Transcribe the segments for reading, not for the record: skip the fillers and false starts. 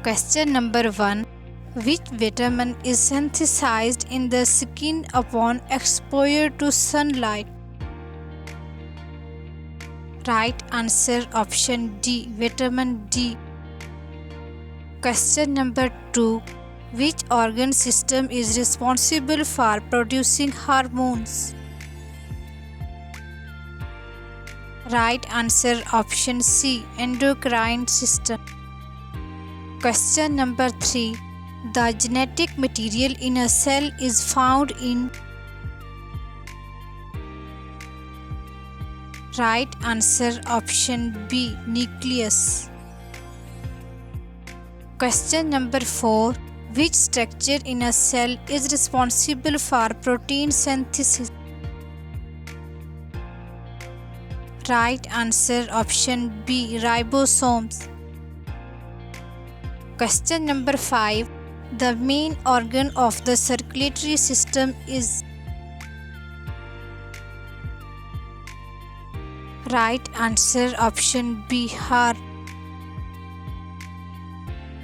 Question number 1. Which vitamin is synthesized in the skin upon exposure to sunlight? Right answer option D. Vitamin D. Question number 2. Which organ system is responsible for producing hormones? Right answer option C. Endocrine system. Question number 3. The genetic material in a cell is found in. Right answer option B. Nucleus. Question number 4. Which structure in a cell is responsible for protein synthesis? Right answer option B. Ribosomes. Question number 5. The main organ of the circulatory system is. Right answer option B. Heart.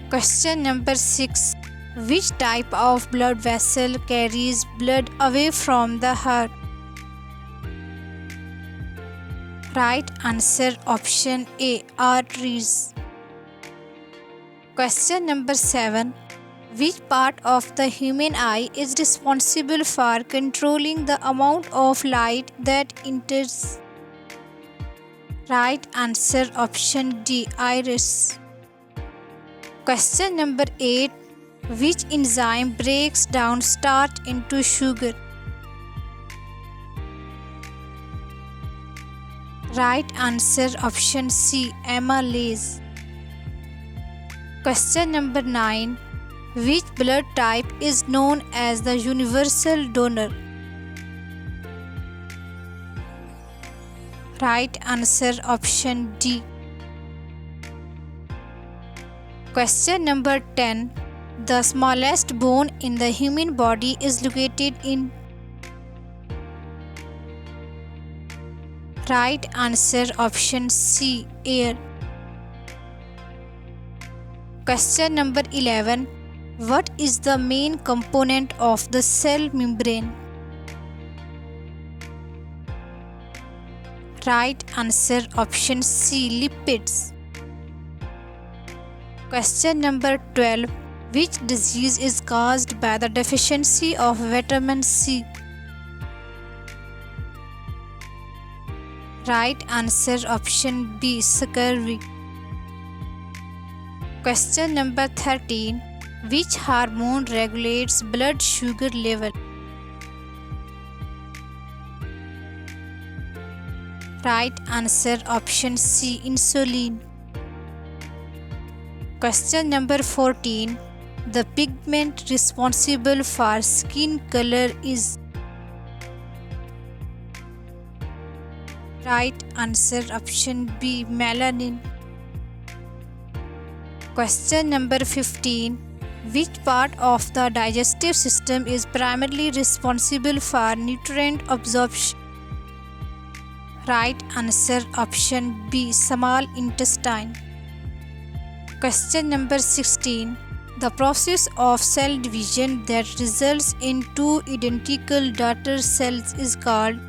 Question number 6. Which type of blood vessel carries blood away from the heart? Right answer option A. Arteries. Question number 7. Which part of the human eye is responsible for controlling the amount of light that enters? Right answer option D. Iris. Question number 8. Which enzyme breaks down starch into sugar? Right answer option C. Amylase. Question number 9. Which blood type is known as the universal donor? Right answer option D. Question number 10. The smallest bone in the human body is located in. Right answer option C. Ear. Question number 11. What is the main component of the cell membrane? Right answer option C. Lipids. Question number 12. Which disease is caused by the deficiency of vitamin C? Right answer option B. Scurvy. Question number 13. Which hormone regulates blood sugar level? Right answer option C. Insulin. Question number 14. The pigment responsible for skin color is. Right answer option B. Melanin. Question number 15. Which part of the digestive system is primarily responsible for nutrient absorption? Right answer option B. Small intestine. Question number 16. The process of cell division that results in two identical daughter cells is called.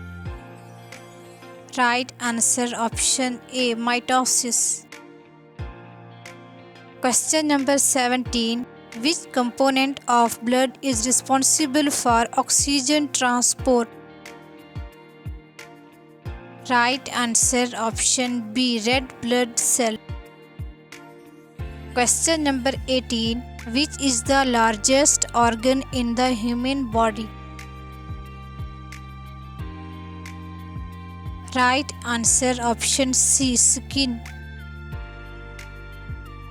Right answer option A. Mitosis. Question number 17. Which component of blood is responsible for oxygen transport? Right answer option B. Red blood cell. Question number 18. Which is the largest organ in the human body? Right answer option C. Skin.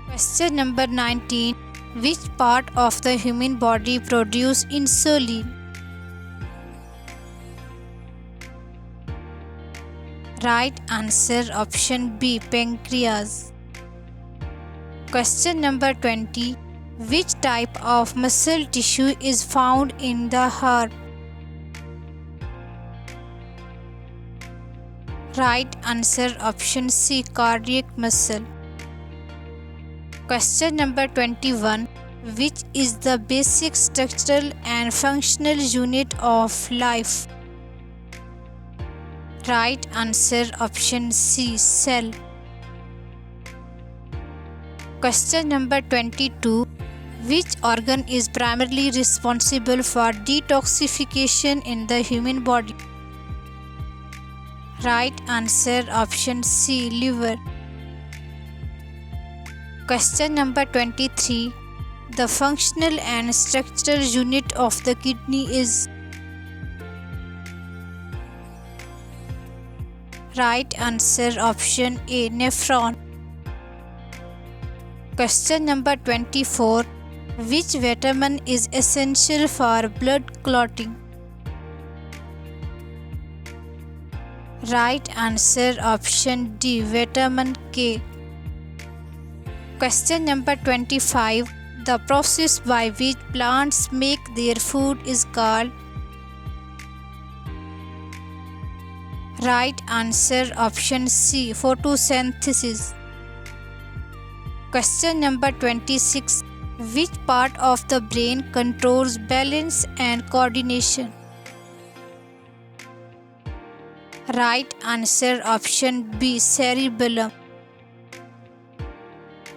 Question number 19. Which part of the human body produces insulin? Right answer option B. Pancreas. Question number 20. Which type of muscle tissue is found in the heart? Right answer option C. Cardiac muscle. Question number 21. Which is the basic structural and functional unit of life? Right answer option C, cell. Question number 22. Which organ is primarily responsible for detoxification in the human body? Right answer option C, liver. Question number 23. The functional and structural unit of the kidney is? Right answer option A, nephron. Question number 24. Which vitamin is essential for blood clotting? Right answer option D, vitamin K. Question number 25. The process by which plants make their food is called? Right answer option C, photosynthesis. Question number 26. Which part of the brain controls balance and coordination? Right answer option B, cerebellum.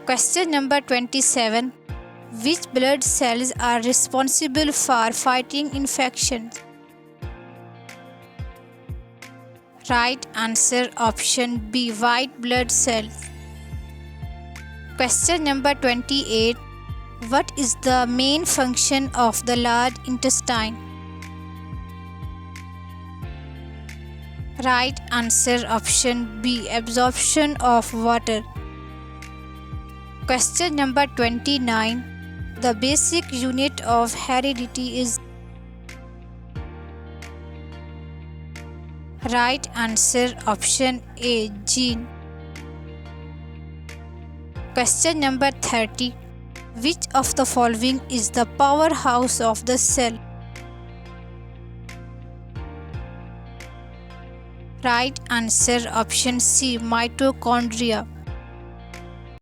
Question number 27. Which blood cells are responsible for fighting infections? Right answer option B, white blood cells. Question number 28. What is the main function of the large intestine? Right answer option B, absorption of water. Question number 29. The basic unit of heredity is? Right answer option A, gene. Question number 30. Which of the following is the powerhouse of the cell? Right answer option C, mitochondria.